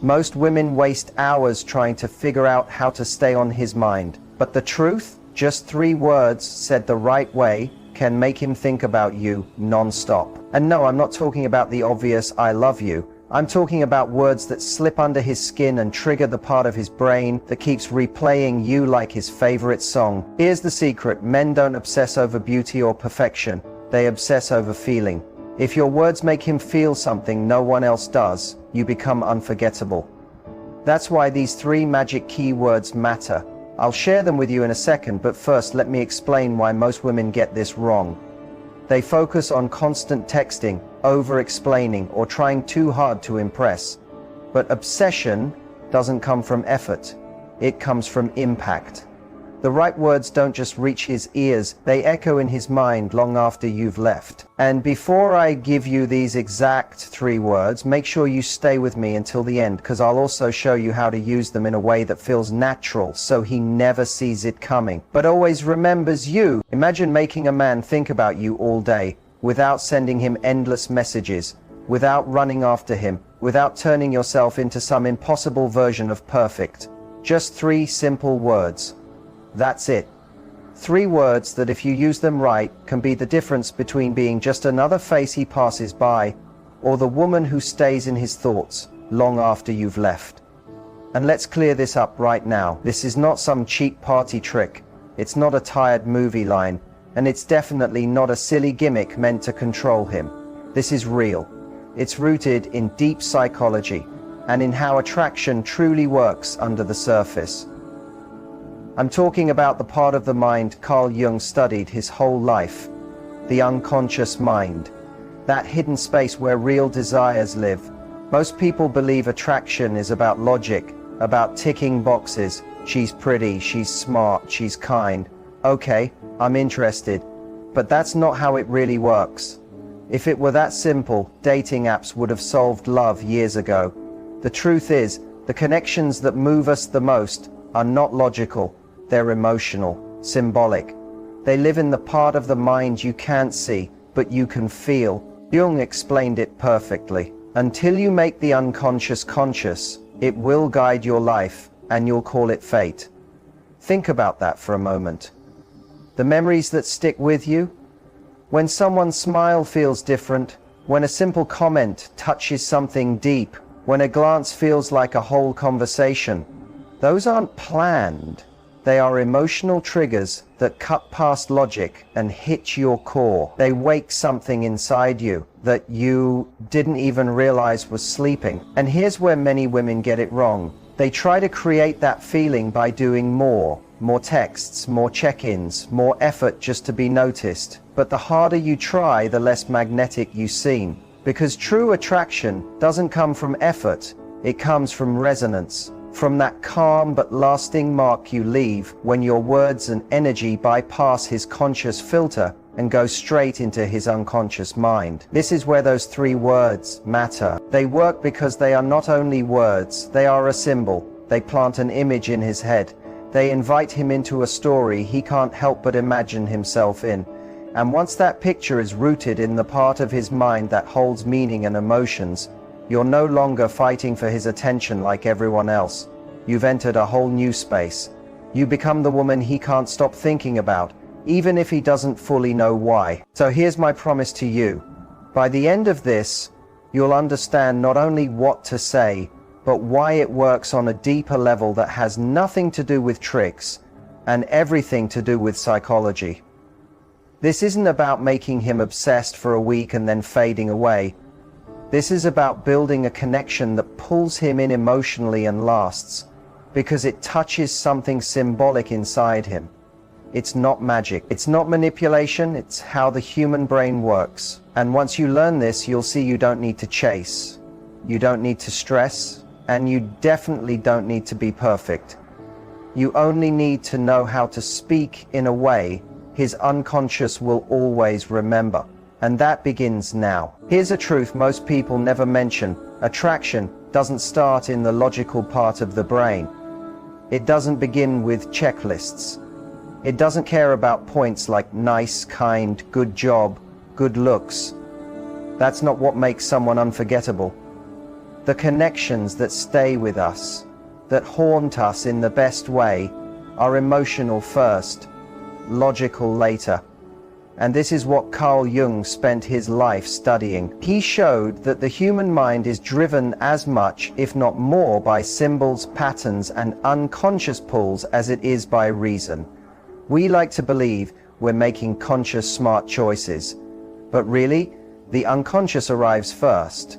Most women waste hours trying to figure out how to stay on his mind. But the truth, just 3 words said the right way can make him think about you non-stop. And no, I'm not talking about the obvious "I love you." I'm talking about words that slip under his skin and trigger the part of his brain that keeps replaying you like his favorite song. Here's the secret: men don't obsess over beauty or perfection. They obsess over feeling. If your words make him feel something no one else does, you become unforgettable. That's why these 3 magic keywords matter. I'll share them with you in a second, but first let me explain why most women get this wrong. They focus on constant texting, over-explaining, or trying too hard to impress. But obsession doesn't come from effort. It comes from impact. The right words don't just reach his ears, they echo in his mind long after you've left. And before I give you these exact 3 words, make sure you stay with me until the end, because I'll also show you how to use them in a way that feels natural, so he never sees it coming, but always remembers you. Imagine making a man think about you all day, without sending him endless messages, without running after him, without turning yourself into some impossible version of perfect. Just 3 simple words. That's it. 3 words that, if you use them right, can be the difference between being just another face he passes by, or the woman who stays in his thoughts long after you've left. And let's clear this up right now. This is not some cheap party trick. It's not a tired movie line, and it's definitely not a silly gimmick meant to control him. This is real. It's rooted in deep psychology, and in how attraction truly works under the surface. I'm talking about the part of the mind Carl Jung studied his whole life, the unconscious mind, that hidden space where real desires live. Most people believe attraction is about logic, about ticking boxes. She's pretty, she's smart, she's kind. Okay, I'm interested. But that's not how it really works. If it were that simple, dating apps would have solved love years ago. The truth is, the connections that move us the most are not logical. They're emotional, symbolic. They live in the part of the mind you can't see, but you can feel. Jung explained it perfectly. Until you make the unconscious conscious, it will guide your life, and you'll call it fate. Think about that for a moment. The memories that stick with you? When someone's smile feels different, when a simple comment touches something deep, when a glance feels like a whole conversation. Those aren't planned. They are emotional triggers that cut past logic and hit your core. They wake something inside you that you didn't even realize was sleeping. And here's where many women get it wrong. They try to create that feeling by doing more texts, more check-ins, more effort just to be noticed. But the harder you try, the less magnetic you seem. Because true attraction doesn't come from effort, it comes from resonance. From that calm but lasting mark you leave when your words and energy bypass his conscious filter and go straight into his unconscious mind. This is where those 3 words matter. They work because they are not only words, they are a symbol. They plant an image in his head. They invite him into a story he can't help but imagine himself in. And once that picture is rooted in the part of his mind that holds meaning and emotions, you're no longer fighting for his attention like everyone else. You've entered a whole new space. You become the woman he can't stop thinking about, even if he doesn't fully know why. So here's my promise to you. By the end of this, you'll understand not only what to say, but why it works on a deeper level that has nothing to do with tricks and everything to do with psychology. This isn't about making him obsessed for a week and then fading away. This is about building a connection that pulls him in emotionally and lasts, because it touches something symbolic inside him. It's not magic. It's not manipulation. It's how the human brain works. And once you learn this, you'll see you don't need to chase. You don't need to stress. And you definitely don't need to be perfect. You only need to know how to speak in a way his unconscious will always remember. And that begins now. Here's a truth most people never mention. Attraction doesn't start in the logical part of the brain. It doesn't begin with checklists. It doesn't care about points like nice, kind, good job, good looks. That's not what makes someone unforgettable. The connections that stay with us, that haunt us in the best way, are emotional first, logical later. And this is what Carl Jung spent his life studying. He showed that the human mind is driven as much, if not more, by symbols, patterns, and unconscious pulls as it is by reason. We like to believe we're making conscious, smart choices. But really, the unconscious arrives first.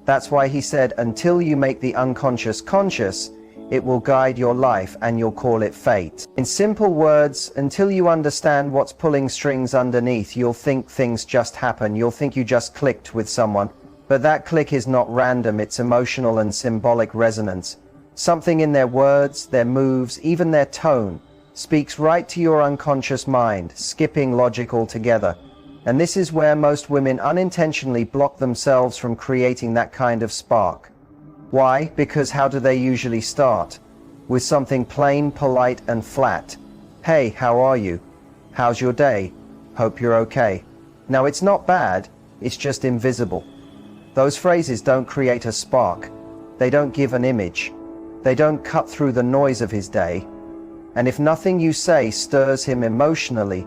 That's why he said, until you make the unconscious conscious, it will guide your life and you'll call it fate. In simple words, until you understand what's pulling strings underneath, you'll think things just happen. You'll think you just clicked with someone. But that click is not random, it's emotional and symbolic resonance. Something in their words, their moves, even their tone, speaks right to your unconscious mind, skipping logic altogether. And this is where most women unintentionally block themselves from creating that kind of spark. Why? Because how do they usually start? With something plain, polite, and flat. Hey, how are you? How's your day? Hope you're okay. Now, it's not bad, it's just invisible. Those phrases don't create a spark. They don't give an image. They don't cut through the noise of his day. And if nothing you say stirs him emotionally,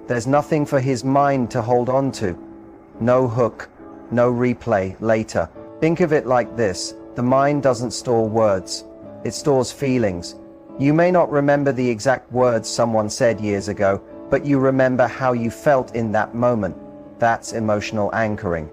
there's nothing for his mind to hold on to. No hook, no replay later. Think of it like this. The mind doesn't store words, it stores feelings. You may not remember the exact words someone said years ago, but you remember how you felt in that moment. That's emotional anchoring.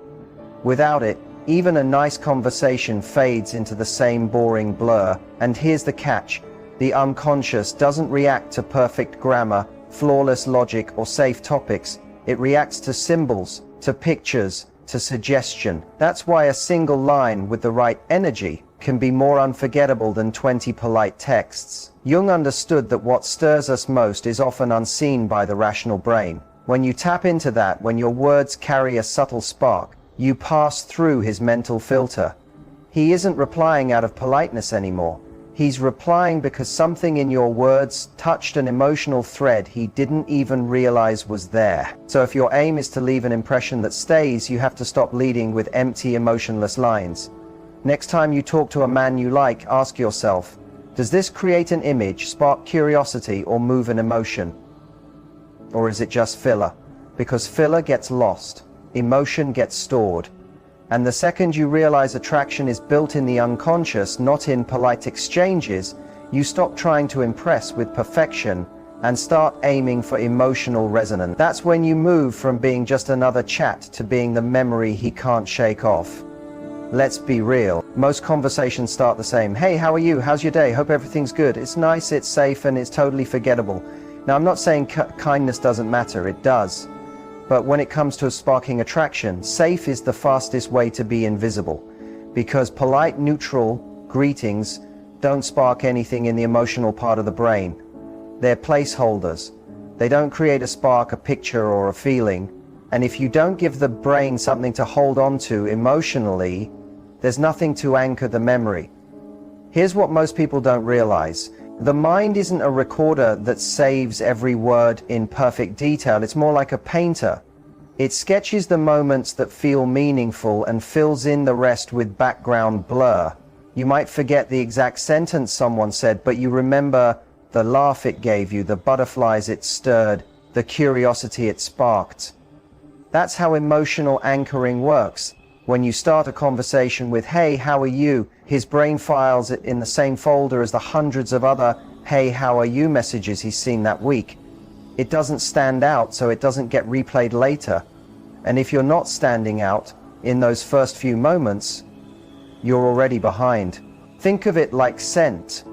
Without it, even a nice conversation fades into the same boring blur. And here's the catch. The unconscious doesn't react to perfect grammar, flawless logic, or safe topics. It reacts to symbols, to pictures, to suggestion. That's why a single line with the right energy can be more unforgettable than 20 polite texts. Jung understood that what stirs us most is often unseen by the rational brain. When you tap into that, when your words carry a subtle spark, you pass through his mental filter. He isn't replying out of politeness anymore. He's replying because something in your words touched an emotional thread he didn't even realize was there. So if your aim is to leave an impression that stays, you have to stop leading with empty, emotionless lines. Next time you talk to a man you like, ask yourself, does this create an image, spark curiosity, or move an emotion? Or is it just filler? Because filler gets lost, emotion gets stored. And the second you realize attraction is built in the unconscious, not in polite exchanges, you stop trying to impress with perfection and start aiming for emotional resonance. That's when you move from being just another chat to being the memory he can't shake off. Let's be real. Most conversations start the same. Hey, how are you? How's your day? Hope everything's good. It's nice, it's safe, and it's totally forgettable. Now, I'm not saying kindness doesn't matter. It does. But when it comes to sparking attraction, safe is the fastest way to be invisible, because polite, neutral greetings don't spark anything in the emotional part of the brain. They're placeholders. They don't create a spark, a picture, or a feeling. And if you don't give the brain something to hold on to emotionally, there's nothing to anchor the memory. Here's what most people don't realize. The mind isn't a recorder that saves every word in perfect detail. It's more like a painter. It sketches the moments that feel meaningful and fills in the rest with background blur. You might forget the exact sentence someone said, but you remember the laugh it gave you, the butterflies it stirred, the curiosity it sparked. That's how emotional anchoring works. When you start a conversation with, hey, how are you? His brain files it in the same folder as the hundreds of other, hey, how are you messages he's seen that week. It doesn't stand out, so it doesn't get replayed later. And if you're not standing out in those first few moments, you're already behind. Think of it like scent.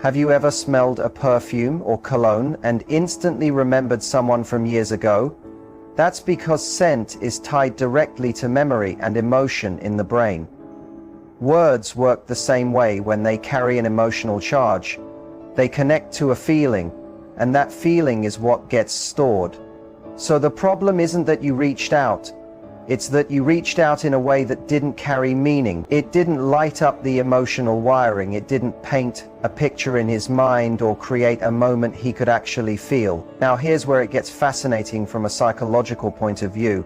Have you ever smelled a perfume or cologne and instantly remembered someone from years ago? That's because scent is tied directly to memory and emotion in the brain. Words work the same way when they carry an emotional charge. They connect to a feeling, and that feeling is what gets stored. So the problem isn't that you reached out. It's that you reached out in a way that didn't carry meaning. It didn't light up the emotional wiring. It didn't paint a picture in his mind or create a moment he could actually feel. Now here's where it gets fascinating from a psychological point of view.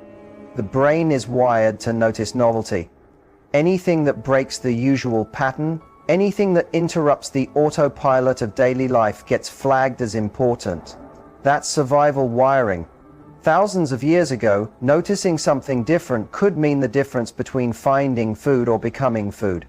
The brain is wired to notice novelty. Anything that breaks the usual pattern, anything that interrupts the autopilot of daily life gets flagged as important. That's survival wiring. Thousands of years ago, noticing something different could mean the difference between finding food or becoming food.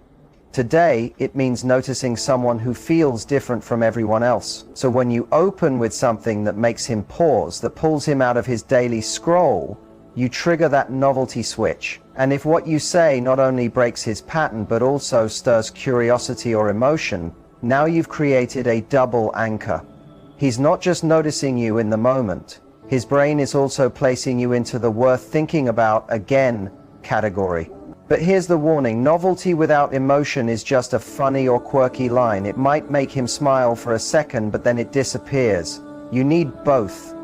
Today, it means noticing someone who feels different from everyone else. So when you open with something that makes him pause, that pulls him out of his daily scroll, you trigger that novelty switch. And if what you say not only breaks his pattern but also stirs curiosity or emotion, now you've created a double anchor. He's not just noticing you in the moment. His brain is also placing you into the worth thinking about again category. But here's the warning: novelty without emotion is just a funny or quirky line. It might make him smile for a second, but then it disappears. You need both.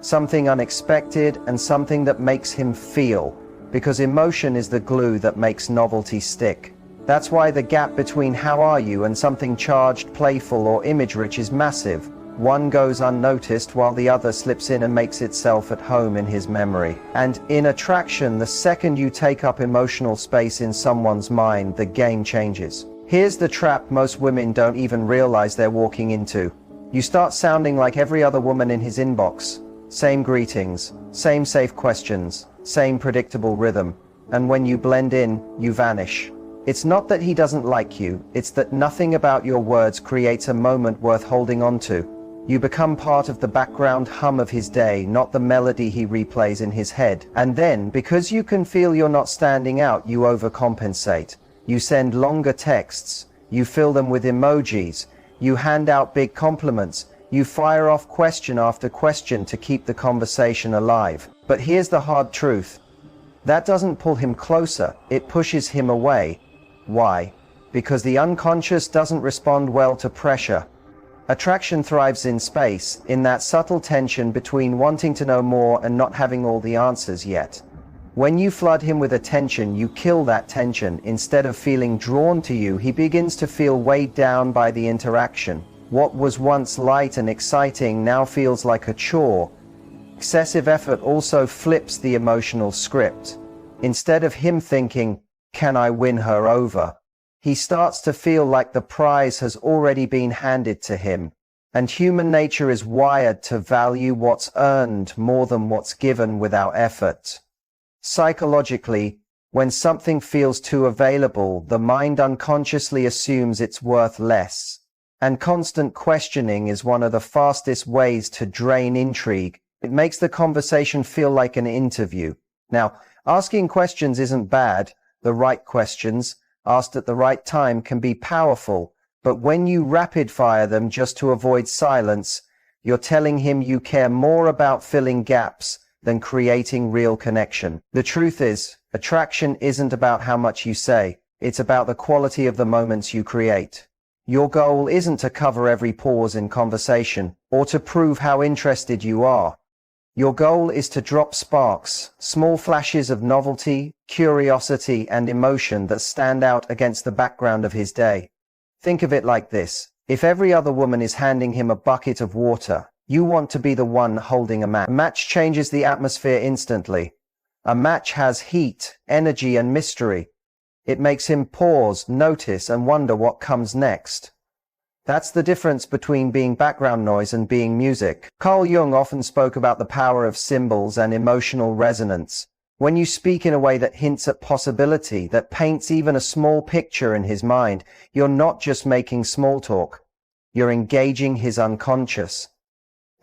Something unexpected and something that makes him feel, because emotion is the glue that makes novelty stick. That's why the gap between "how are you" and something charged, playful, or image-rich is massive. One goes unnoticed while the other slips in and makes itself at home in his memory. And in attraction, the second you take up emotional space in someone's mind, the game changes. Here's the trap most women don't even realize they're walking into. You start sounding like every other woman in his inbox. Same greetings, same safe questions, same predictable rhythm. And when you blend in, you vanish. It's not that he doesn't like you, it's that nothing about your words creates a moment worth holding on to. You become part of the background hum of his day, not the melody he replays in his head. And then, because you can feel you're not standing out, you overcompensate. You send longer texts, you fill them with emojis, you hand out big compliments, you fire off question after question to keep the conversation alive. But here's the hard truth. That doesn't pull him closer, it pushes him away. Why? Because the unconscious doesn't respond well to pressure. Attraction thrives in space, in that subtle tension between wanting to know more and not having all the answers yet. When you flood him with attention, you kill that tension. Instead of feeling drawn to you, he begins to feel weighed down by the interaction. What was once light and exciting now feels like a chore. Excessive effort also flips the emotional script. Instead of him thinking, "Can I win her over?" he starts to feel like the prize has already been handed to him. And human nature is wired to value what's earned more than what's given without effort. Psychologically, when something feels too available, the mind unconsciously assumes it's worth less. And constant questioning is one of the fastest ways to drain intrigue. It makes the conversation feel like an interview. Now, asking questions isn't bad. The right questions, asked at the right time, can be powerful, but when you rapid fire them just to avoid silence, you're telling him you care more about filling gaps than creating real connection. The truth is, attraction isn't about how much you say, it's about the quality of the moments you create. Your goal isn't to cover every pause in conversation, or to prove how interested you are. Your goal is to drop sparks, small flashes of novelty, curiosity, and emotion that stand out against the background of his day. Think of it like this. If every other woman is handing him a bucket of water, you want to be the one holding a match. A match changes the atmosphere instantly. A match has heat, energy, and mystery. It makes him pause, notice, and wonder what comes next. That's the difference between being background noise and being music. Carl Jung often spoke about the power of symbols and emotional resonance. When you speak in a way that hints at possibility, that paints even a small picture in his mind, you're not just making small talk. You're engaging his unconscious.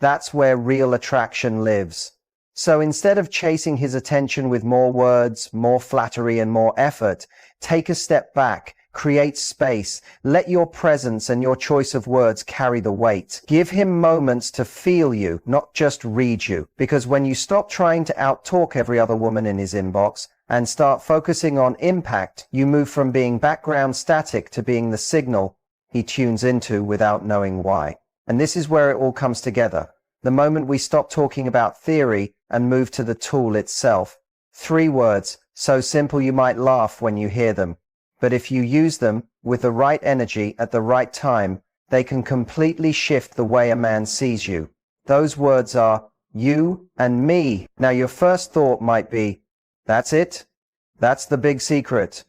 That's where real attraction lives. So instead of chasing his attention with more words, more flattery, and more effort, take a step back. Create space. Let your presence and your choice of words carry the weight. Give him moments to feel you, not just read you. Because when you stop trying to outtalk every other woman in his inbox and start focusing on impact, you move from being background static to being the signal he tunes into without knowing why. And this is where it all comes together. The moment we stop talking about theory and move to the tool itself. 3 words, so simple you might laugh when you hear them. But if you use them with the right energy at the right time, they can completely shift the way a man sees you. Those words are you and me. Now your first thought might be, that's it? That's the big secret.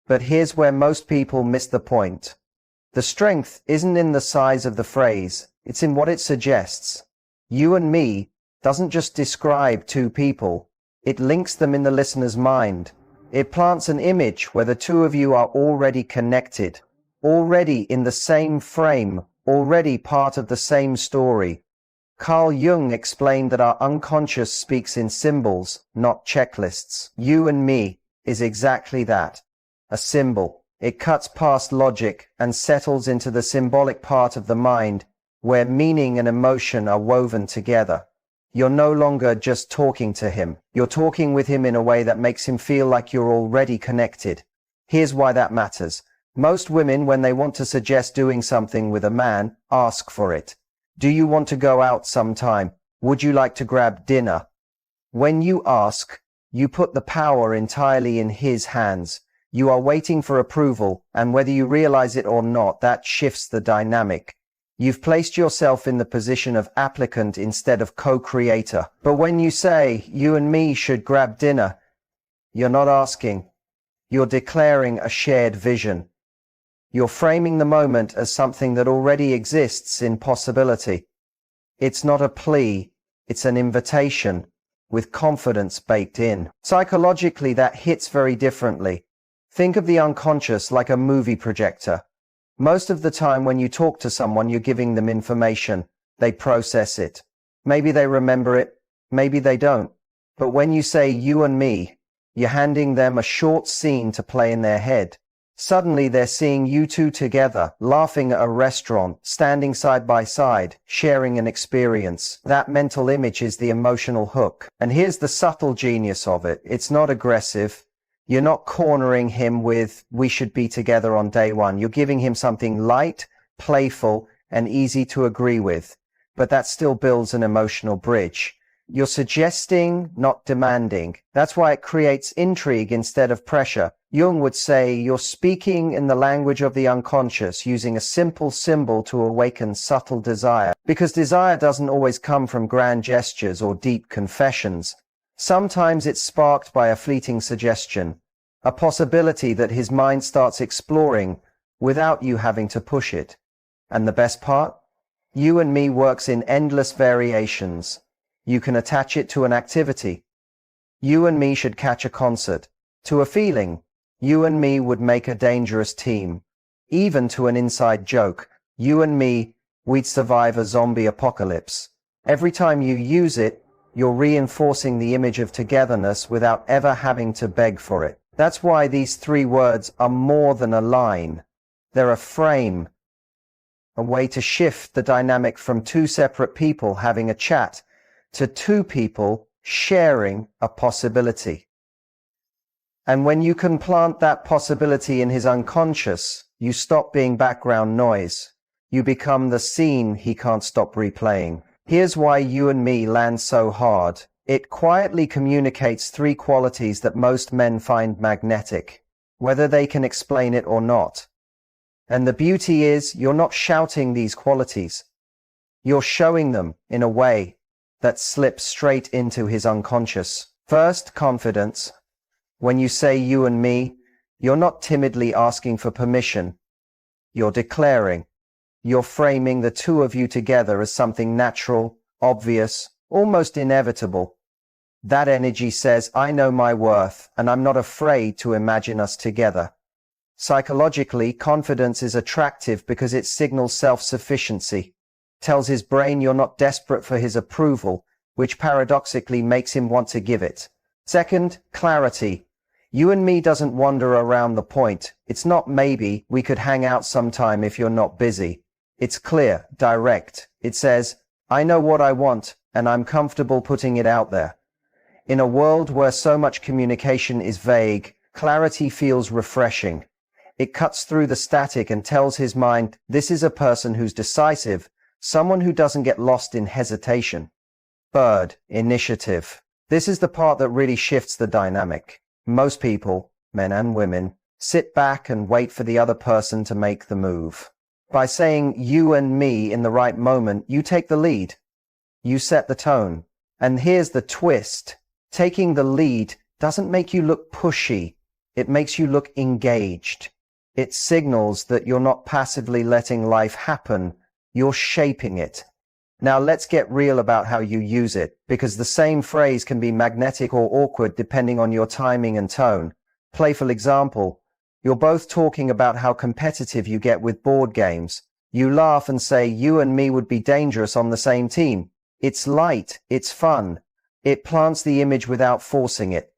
But here's where most people miss the point. The strength isn't in the size of the phrase, it's in what it suggests. You and me doesn't just describe two people, it links them in the listener's mind. It plants an image where the two of you are already connected, already in the same frame, already part of the same story. Carl Jung explained that our unconscious speaks in symbols, not checklists. You and me is exactly that. A symbol. It cuts past logic and settles into the symbolic part of the mind where meaning and emotion are woven together. You're no longer just talking to him. You're talking with him in a way that makes him feel like you're already connected. Here's why that matters. Most women, when they want to suggest doing something with a man, ask for it. Do you want to go out sometime? Would you like to grab dinner? When you ask, you put the power entirely in his hands. You are waiting for approval, and whether you realize it or not, that shifts the dynamic. You've placed yourself in the position of applicant instead of co-creator. But when you say, you and me should grab dinner, you're not asking. You're declaring a shared vision. You're framing the moment as something that already exists in possibility. It's not a plea, it's an invitation, with confidence baked in. Psychologically, that hits very differently. Think of the unconscious like a movie projector. Most of the time when you talk to someone, you're giving them information. They process it. Maybe they remember it, maybe they don't. But when you say you and me, you're handing them a short scene to play in their head. Suddenly they're seeing you two together, laughing at a restaurant, standing side by side, sharing an experience. That mental image is the emotional hook. And here's the subtle genius of it. It's not aggressive. You're not cornering him with, we should be together on day one. You're giving him something light, playful, and easy to agree with. But that still builds an emotional bridge. You're suggesting, not demanding. That's why it creates intrigue instead of pressure. Jung would say you're speaking in the language of the unconscious, using a simple symbol to awaken subtle desire. Because desire doesn't always come from grand gestures or deep confessions. Sometimes it's sparked by a fleeting suggestion, a possibility that his mind starts exploring without you having to push it. And the best part? You and me works in endless variations. You can attach it to an activity. You and me should catch a concert. To a feeling. You and me would make a dangerous team. Even to an inside joke. You and me, we'd survive a zombie apocalypse. Every time you use it, you're reinforcing the image of togetherness without ever having to beg for it. That's why these three words are more than a line. They're a frame, a way to shift the dynamic from two separate people having a chat to two people sharing a possibility. And when you can plant that possibility in his unconscious, you stop being background noise. You become the scene he can't stop replaying. Here's why you and me land so hard. It quietly communicates three qualities that most men find magnetic, whether they can explain it or not. And the beauty is, you're not shouting these qualities. You're showing them in a way that slips straight into his unconscious. First, confidence. When you say you and me, you're not timidly asking for permission. You're declaring. You're framing the two of you together as something natural, obvious, almost inevitable. That energy says, I know my worth, and I'm not afraid to imagine us together. Psychologically, confidence is attractive because it signals self-sufficiency. Tells his brain you're not desperate for his approval, which paradoxically makes him want to give it. Second, clarity. You and me doesn't wander around the point. It's not maybe, we could hang out sometime if you're not busy. It's clear, direct. It says, I know what I want, and I'm comfortable putting it out there. In a world where so much communication is vague, clarity feels refreshing. It cuts through the static and tells his mind, this is a person who's decisive, someone who doesn't get lost in hesitation. Third, initiative. This is the part that really shifts the dynamic. Most people, men and women, sit back and wait for the other person to make the move. By saying you and me in the right moment, you take the lead. You set the tone. And here's the twist. Taking the lead doesn't make you look pushy. It makes you look engaged. It signals that you're not passively letting life happen, you're shaping it. Now let's get real about how you use it, because the same phrase can be magnetic or awkward depending on your timing and tone. Playful example: you're both talking about how competitive you get with board games. You laugh and say, "You and me would be dangerous on the same team." It's light, it's fun. It plants the image without forcing it.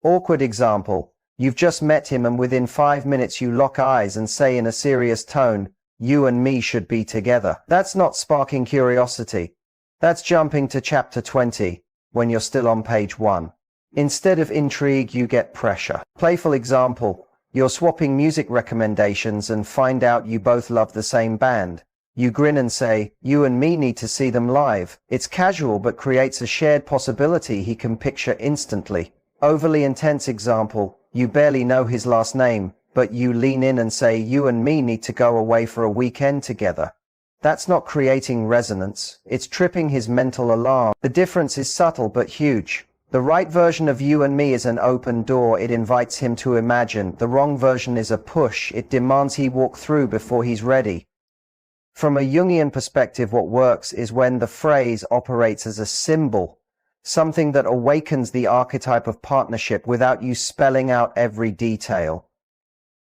Awkward example: you've just met him and within 5 minutes you lock eyes and say in a serious tone, "You and me should be together." That's not sparking curiosity. That's jumping to chapter 20 when you're still on page 1. Instead of intrigue, you get pressure. Playful example: you're swapping music recommendations and find out you both love the same band. You grin and say, "You and me need to see them live." It's casual but creates a shared possibility he can picture instantly. Overly intense example: you barely know his last name, but you lean in and say, "You and me need to go away for a weekend together." That's not creating resonance, it's tripping his mental alarm. The difference is subtle but huge. The right version of "you and me" is an open door, it invites him to imagine. The wrong version is a push, it demands he walk through before he's ready. From a Jungian perspective, what works is when the phrase operates as a symbol, something that awakens the archetype of partnership without you spelling out every detail.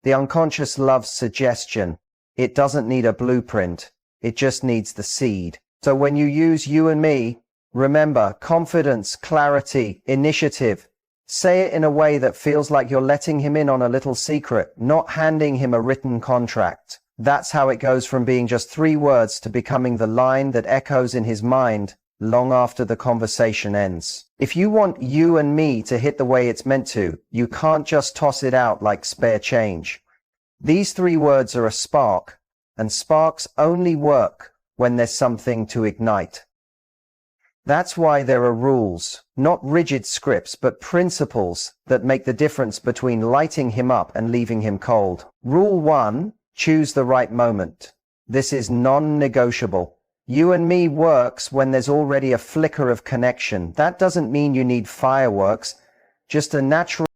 The unconscious loves suggestion. It doesn't need a blueprint, it just needs the seed. So when you use "you and me," remember confidence, clarity, initiative. Say it in a way that feels like you're letting him in on a little secret, not handing him a written contract. That's how it goes from being just 3 words to becoming the line that echoes in his mind long after the conversation ends. If you want "you and me" to hit the way it's meant to, you can't just toss it out like spare change. These 3 words are a spark, and sparks only work when there's something to ignite. That's why there are rules, not rigid scripts, but principles that make the difference between lighting him up and leaving him cold. Rule 1: choose the right moment. This is non-negotiable. "You and me" works when there's already a flicker of connection. That doesn't mean you need fireworks, just a natural